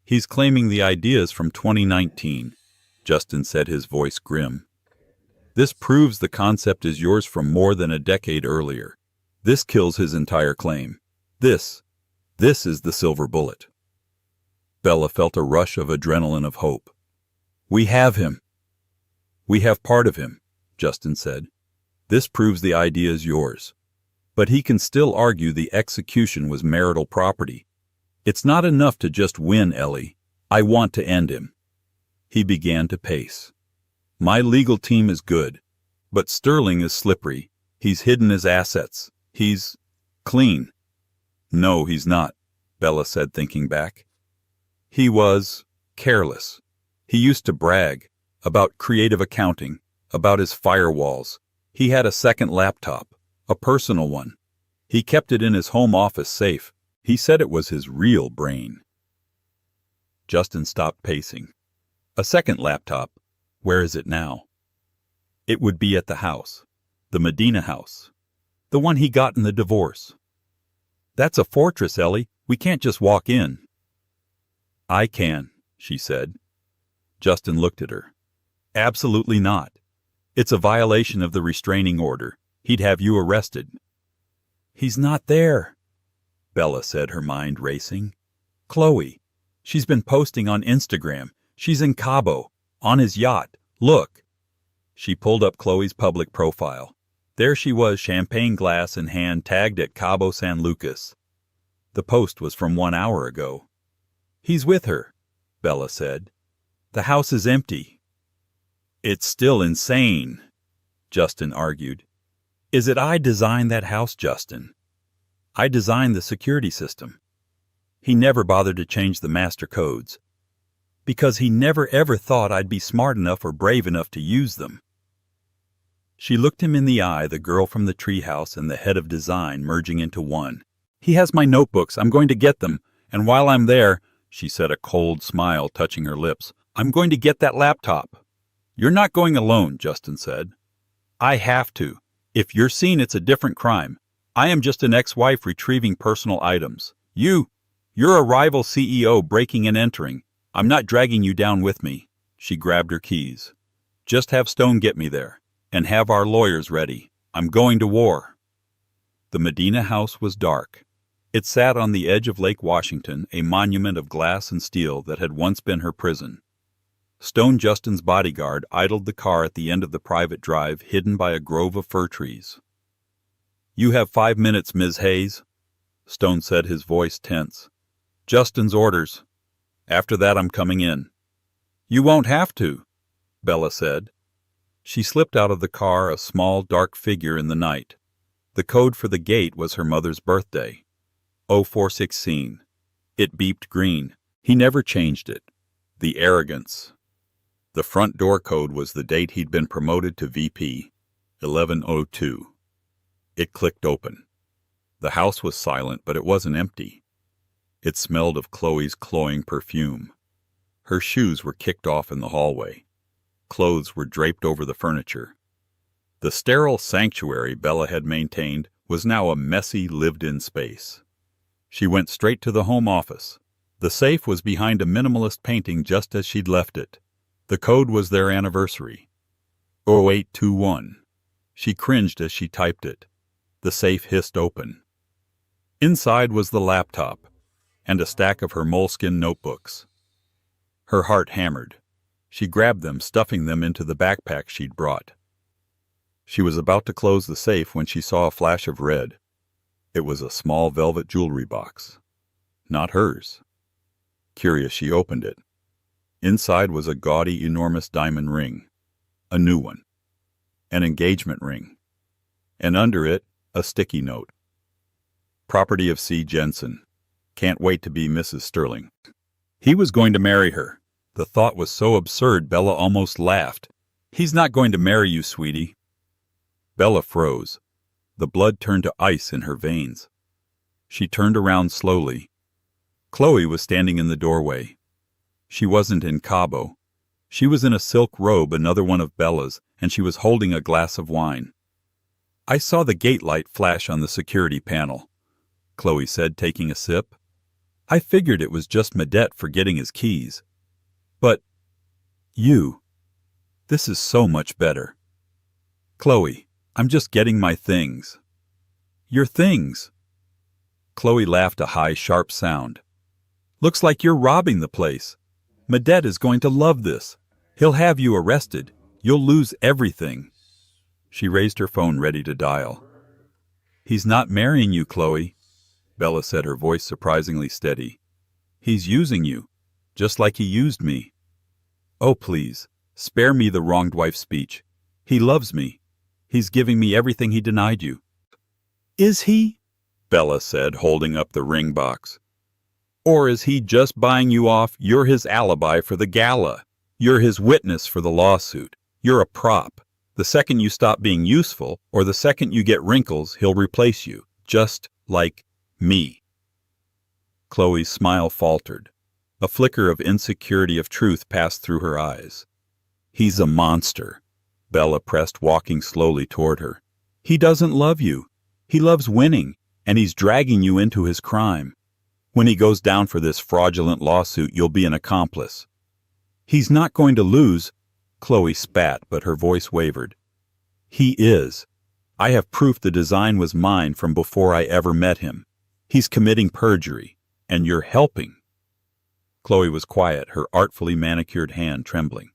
He's claiming the ideas from 2019, Justin said, his voice grim. This proves the concept is yours from more than a decade earlier. This kills his entire claim. This is the silver bullet. Bella felt a rush of adrenaline, of hope. We have him. We have part of him, Justin said. This proves the idea is yours. But he can still argue the execution was marital property. It's not enough to just win, Ellie. I want to end him. He began to pace. My legal team is good, but Sterling is slippery. He's hidden his assets. He's clean. No, he's not, Bella said, thinking back. He was careless. He used to brag about creative accounting, about his firewalls. He had a second laptop, a personal one. He kept it in his home office safe. He said it was his real brain. Justin stopped pacing. A second laptop. Where is it now? It would be at the house. The Medina house. The one he got in the divorce. That's a fortress, Ellie. We can't just walk in. I can, she said. Justin looked at her. Absolutely not. It's a violation of the restraining order. He'd have you arrested. He's not there, Bella said, her mind racing. Chloe. She's been posting on Instagram. She's in Cabo, on his yacht. Look. She pulled up Chloe's public profile. There she was, champagne glass in hand, tagged at Cabo San Lucas. The post was from 1 hour ago. He's with her, Bella said. The house is empty. It's still insane, Justin argued. Is it I designed that house, Justin? I designed the security system. He never bothered to change the master codes. because he never ever thought I'd be smart enough or brave enough to use them." She looked him in the eye, the girl from the treehouse and the head of design merging into one. "He has my notebooks. I'm going to get them. And while I'm there," she said, a cold smile touching her lips, "I'm going to get that laptop." "You're not going alone," Justin said. "I have to. If you're seen, it's a different crime. I am just an ex-wife retrieving personal items. You're a rival CEO breaking and entering. I'm not dragging you down with me." She grabbed her keys. "Just have Stone get me there. And have our lawyers ready. I'm going to war." The Medina house was dark. It sat on the edge of Lake Washington, a monument of glass and steel that had once been her prison. Stone, Justin's bodyguard, idled the car at the end of the private drive, hidden by a grove of fir trees. "You have 5 minutes, Ms. Hayes," Stone said, his voice tense. "Justin's orders. After that, I'm coming in." "You won't have to," Bella said. She slipped out of the car, a small, dark figure in the night. The code for the gate was her mother's birthday. 0416. It beeped green. He never changed it. The arrogance. The front door code was the date he'd been promoted to VP. 1102. It clicked open. The house was silent, but it wasn't empty. It smelled of Chloe's cloying perfume. Her shoes were kicked off in the hallway. Clothes were draped over the furniture. The sterile sanctuary Bella had maintained was now a messy, lived-in space. She went straight to the home office. The safe was behind a minimalist painting just as she'd left it. The code was their anniversary. 0821. She cringed as she typed it. The safe hissed open. Inside was the laptop, and a stack of her moleskin notebooks. Her heart hammered. She grabbed them, stuffing them into the backpack she'd brought. She was about to close the safe when she saw a flash of red. It was a small velvet jewelry box. Not hers. Curious, she opened it. Inside was a gaudy, enormous diamond ring. A new one. An engagement ring. And under it, a sticky note. "Property of C. Jensen. Can't wait to be Mrs. Sterling." He was going to marry her. The thought was so absurd Bella almost laughed. "He's not going to marry you, sweetie." Bella froze. The blood turned to ice in her veins. She turned around slowly. Chloe was standing in the doorway. She wasn't in Cabo. She was in a silk robe, another one of Bella's, and she was holding a glass of wine. "I saw the gate light flash on the security panel," Chloe said, taking a sip. "I figured it was just Medette forgetting his keys. But this is so much better. Chloe, I'm just getting my things." "Your things?" Chloe laughed, a high, sharp sound. "Looks like you're robbing the place. Medette is going to love this. He'll have you arrested. You'll lose everything." She raised her phone, ready to dial. "He's not marrying you, Chloe," Bella said, her voice surprisingly steady. "He's using you, just like he used me. Oh, please, spare me the wronged wife speech. He loves me. He's giving me everything he denied you." "Is he?" Bella said, holding up the ring box. "Or is he just buying you off? You're his alibi for the gala. You're his witness for the lawsuit. You're a prop. The second you stop being useful, or the second you get wrinkles, he'll replace you, just like me." Chloe's smile faltered. A flicker of insecurity of truth passed through her eyes. "He's a monster," Bella pressed, walking slowly toward her. "He doesn't love you. He loves winning, and he's dragging you into his crime. When he goes down for this fraudulent lawsuit, you'll be an accomplice." "He's not going to lose," Chloe spat, but her voice wavered. "He is. I have proof the design was mine from before I ever met him. He's committing perjury, and you're helping." Chloe was quiet, her artfully manicured hand trembling.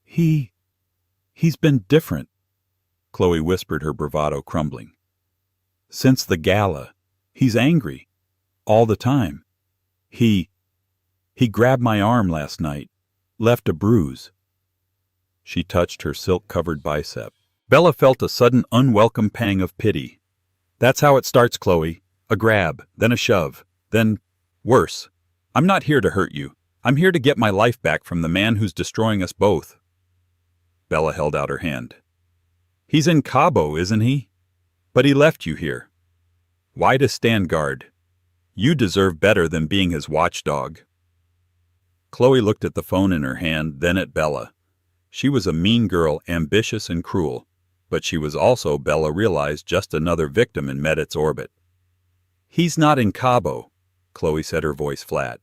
He's been different," Chloe whispered, her bravado crumbling. "Since the gala, he's angry. All the time. He grabbed my arm last night, left a bruise." She touched her silk-covered bicep. Bella felt a sudden unwelcome pang of pity. "That's how it starts, Chloe. A grab, then a shove, then worse. I'm not here to hurt you. I'm here to get my life back from the man who's destroying us both. Bella held out her hand. He's in Cabo, isn't he? But he left you here. Why to stand guard? You deserve better than being his watchdog. Chloe looked at the phone in her hand, then at Bella. She was a mean girl, ambitious and cruel, but she was also, Bella realized, just another victim in Medet's orbit. He's not in Cabo, Chloe said, her voice flat.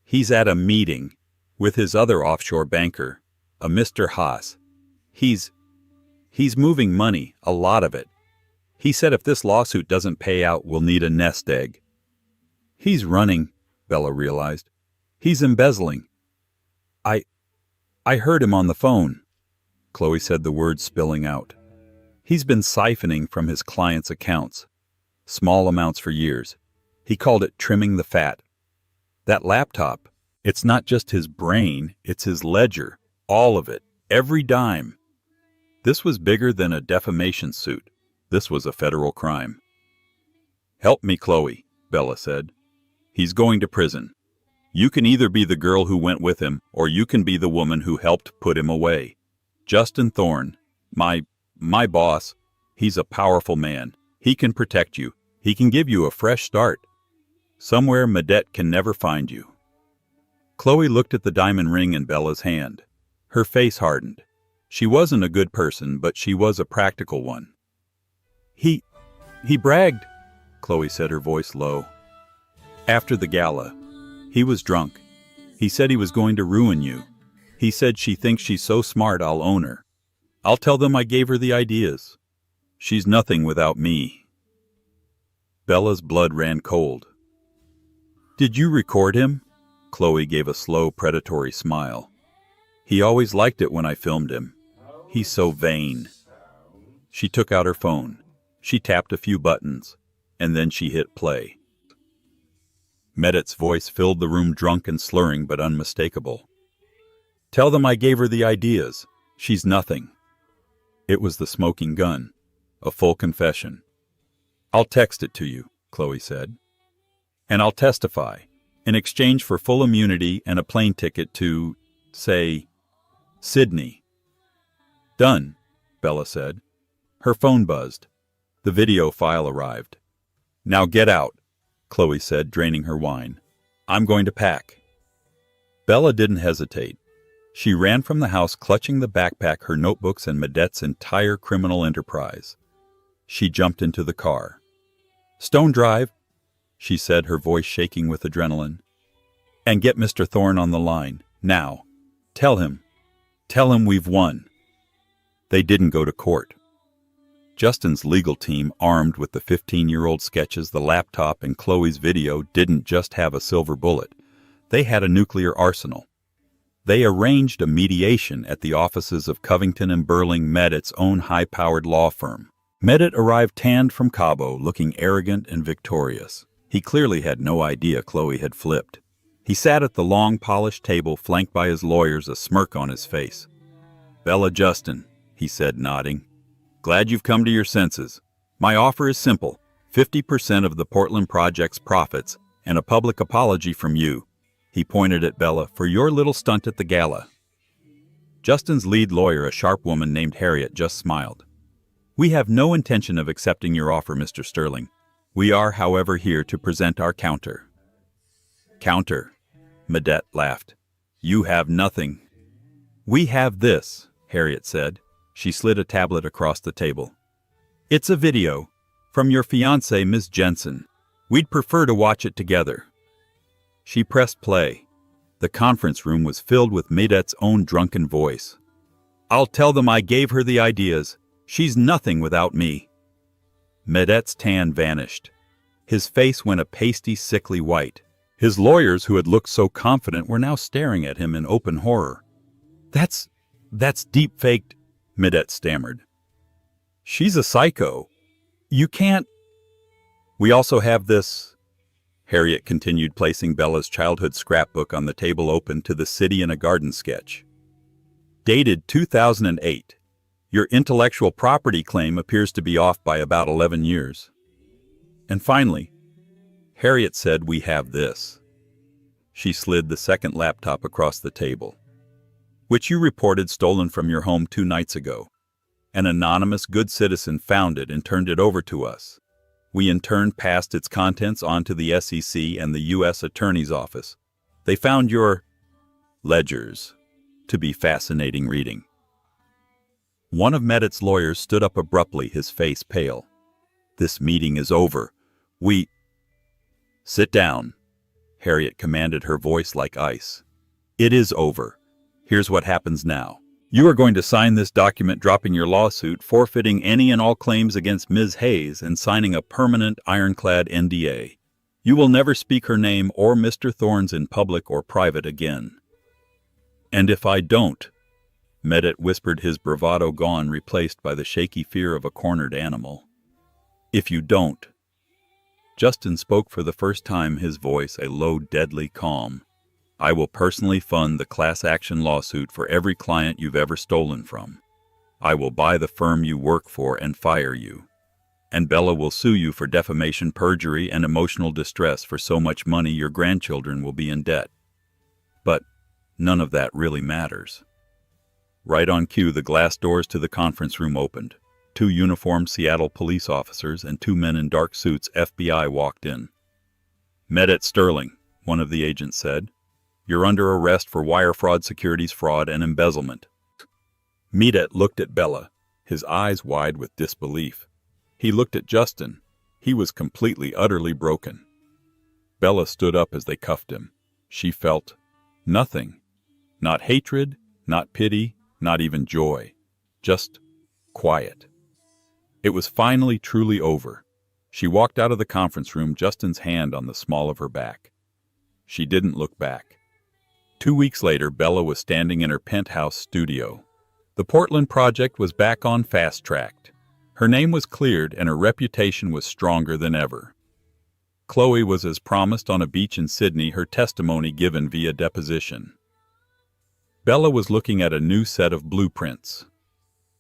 He's at a meeting with his other offshore banker, a Mr. Haas. He's moving money, a lot of it. He said if this lawsuit doesn't pay out, we'll need a nest egg. He's running, Bella realized. He's embezzling. I heard him on the phone, Chloe said, the words spilling out. He's been siphoning from his clients' accounts. Small amounts for years. He called it trimming the fat. That laptop, it's not just his brain, it's his ledger. All of it. Every dime. This was bigger than a defamation suit. This was a federal crime. Help me, Chloe, Bella said. He's going to prison. You can either be the girl who went with him, or you can be the woman who helped put him away. Justin Thorne, my boss, he's a powerful man. He can protect you. He can give you a fresh start. Somewhere Medet can never find you. Chloe looked at the diamond ring in Bella's hand. Her face hardened. She wasn't a good person, but she was a practical one. He bragged, Chloe said, her voice low. After the gala, he was drunk. He said he was going to ruin you. He said she thinks she's so smart I'll own her. I'll tell them I gave her the ideas. She's nothing without me. Bella's blood ran cold. Did you record him? Chloe gave a slow, predatory smile. He always liked it when I filmed him. He's so vain. She took out her phone. She tapped a few buttons, and then she hit play. Medet's voice filled the room, drunk and slurring but unmistakable. Tell them I gave her the ideas. She's nothing. It was the smoking gun. A full confession. I'll text it to you, Chloe said. And I'll testify, in exchange for full immunity and a plane ticket to, say, Sydney. Done, Bella said. Her phone buzzed. The video file arrived. Now get out, Chloe said, draining her wine. I'm going to pack. Bella didn't hesitate. She ran from the house, clutching the backpack, her notebooks, and Medet's entire criminal enterprise. She jumped into the car. Stone Drive, she said, her voice shaking with adrenaline. And get Mr. Thorne on the line, now. Tell him we've won. They didn't go to court. Justin's legal team, armed with the 15-year-old sketches, the laptop, and Chloe's video, didn't just have a silver bullet. They had a nuclear arsenal. They arranged a mediation at the offices of Covington and Burling, Medet's own high-powered law firm. Medet arrived tanned from Cabo, looking arrogant and victorious. He clearly had no idea Chloe had flipped. He sat at the long, polished table, flanked by his lawyers, a smirk on his face. Bella, Justin, he said, nodding. Glad you've come to your senses. My offer is simple. 50% of the Portland project's profits and a public apology from you. He pointed at Bella, for your little stunt at the gala. Justin's lead lawyer, a sharp woman named Harriet, just smiled. We have no intention of accepting your offer, Mr. Sterling. We are, however, here to present our counter. Counter? Medet laughed. You have nothing. We have this, Harriet said. She slid a tablet across the table. It's a video from your fiancée, Miss Jensen. We'd prefer to watch it together. She pressed play. The conference room was filled with Medet's own drunken voice. I'll tell them I gave her the ideas. She's nothing without me. Medet's tan vanished. His face went a pasty, sickly white. His lawyers, who had looked so confident, were now staring at him in open horror. That's deep-faked, Medet stammered. She's a psycho. You can't... We also have this... Harriet continued, placing Bella's childhood scrapbook on the table, open to the city in a garden sketch. Dated 2008. Your intellectual property claim appears to be off by about 11 years. And finally, Harriet said, we have this. She slid the second laptop across the table. "Which you reported stolen from your home 2 nights ago. An anonymous good citizen found it and turned it over to us. We in turn passed its contents on to the SEC and the U.S. Attorney's Office. They found your ledgers to be fascinating reading." One of Medet's lawyers stood up abruptly, his face pale. "This meeting is over. We—" "Sit down," Harriet commanded, her voice like ice. "It is over. Here's what happens now. You are going to sign this document dropping your lawsuit, forfeiting any and all claims against Ms. Hayes, and signing a permanent, ironclad NDA. You will never speak her name or Mr. Thorne's in public or private again." "And if I don't?" Medet whispered, his bravado gone, replaced by the shaky fear of a cornered animal. "If you don't," Justin spoke for the first time, his voice a low, deadly calm, "I will personally fund the class action lawsuit for every client you've ever stolen from. I will buy the firm you work for and fire you. And Bella will sue you for defamation, perjury, and emotional distress for so much money your grandchildren will be in debt. But none of that really matters." Right on cue, the glass doors to the conference room opened. 2 uniformed Seattle police officers and 2 men in dark suits, FBI, walked in. "Medet Sterling," one of the agents said. "You're under arrest for wire fraud, securities fraud, and embezzlement." Medet looked at Bella, his eyes wide with disbelief. He looked at Justin. He was completely, utterly broken. Bella stood up as they cuffed him. She felt nothing. Not hatred, not pity, not even joy. Just quiet. It was finally truly over. She walked out of the conference room, Justin's hand on the small of her back. She didn't look back. 2 weeks later, Bella was standing in her penthouse studio. The Portland project was back on fast-tracked. Her name was cleared and her reputation was stronger than ever. Chloe was as promised on a beach in Sydney, her testimony given via deposition. Bella was looking at a new set of blueprints.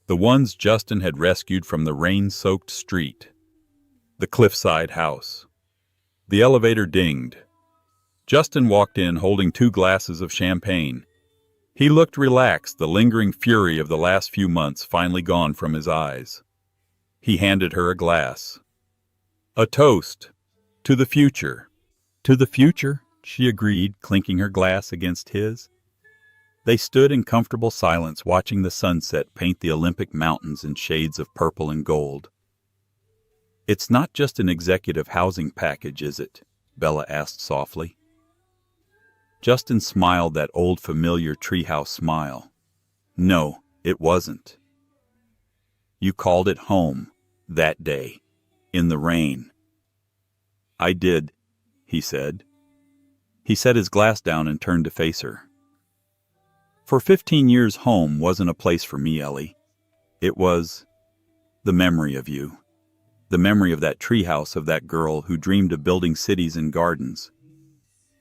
The ones Justin had rescued from the rain-soaked street. The cliffside house. The elevator dinged. Justin walked in holding 2 glasses of champagne. He looked relaxed, the lingering fury of the last few months finally gone from his eyes. He handed her a glass. "A toast. To the future." "To the future," she agreed, clinking her glass against his. They stood in comfortable silence, watching the sunset paint the Olympic mountains in shades of purple and gold. "It's not just an executive housing package, is it?" Bella asked softly. Justin smiled, that old familiar treehouse smile. "No, it wasn't. You called it home, that day, in the rain." "I did," he said. He set his glass down and turned to face her. "For 15 years, home wasn't a place for me, Ellie. It was the memory of you. The memory of that treehouse, of that girl who dreamed of building cities and gardens.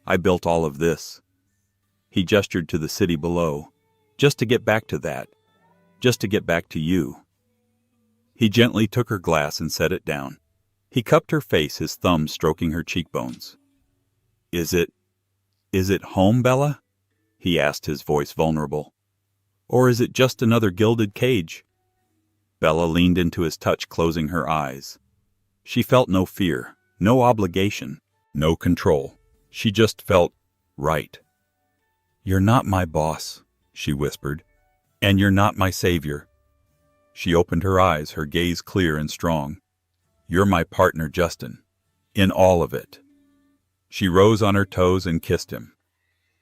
I built all of this." He gestured to the city below. "Just to get back to that. Just to get back to you." He gently took her glass and set it down. He cupped her face, his thumb stroking her cheekbones. Is it home, Bella?" he asked, his voice vulnerable. "Or is it just another gilded cage?" Bella leaned into his touch, closing her eyes. She felt no fear, no obligation, no control. She just felt right. "You're not my boss," she whispered, "and you're not my savior." She opened her eyes, her gaze clear and strong. "You're my partner, Justin, in all of it." She rose on her toes and kissed him.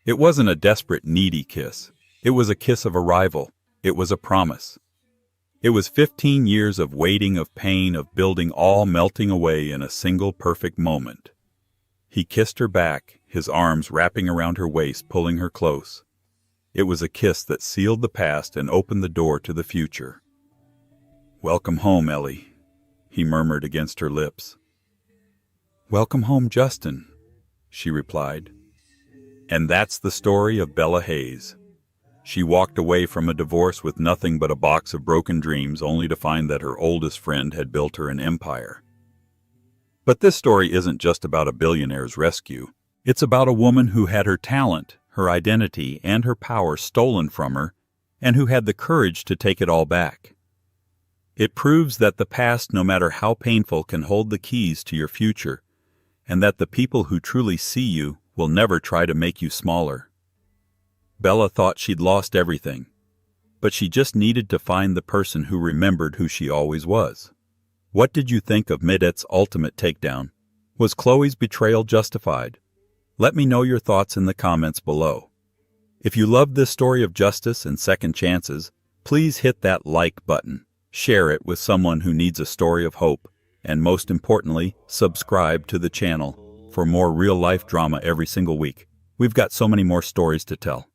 It wasn't a desperate, needy kiss. It was a kiss of arrival. It was a promise. It was 15 years of waiting, of pain, of building, all melting away in a single perfect moment. He kissed her back, his arms wrapping around her waist, pulling her close. It was a kiss that sealed the past and opened the door to the future. "Welcome home, Ellie," he murmured against her lips. "Welcome home, Justin," she replied. And that's the story of Bella Hayes. She walked away from a divorce with nothing but a box of broken dreams, only to find that her oldest friend had built her an empire. But this story isn't just about a billionaire's rescue. It's about a woman who had her talent, her identity, and her power stolen from her, and who had the courage to take it all back. It proves that the past, no matter how painful, can hold the keys to your future, and that the people who truly see you will never try to make you smaller. Bella thought she'd lost everything, but she just needed to find the person who remembered who she always was. What did you think of Midette's ultimate takedown? Was Chloe's betrayal justified? Let me know your thoughts in the comments below. If you loved this story of justice and second chances, please hit that like button, share it with someone who needs a story of hope, and most importantly, subscribe to the channel for more real-life drama every single week. We've got so many more stories to tell.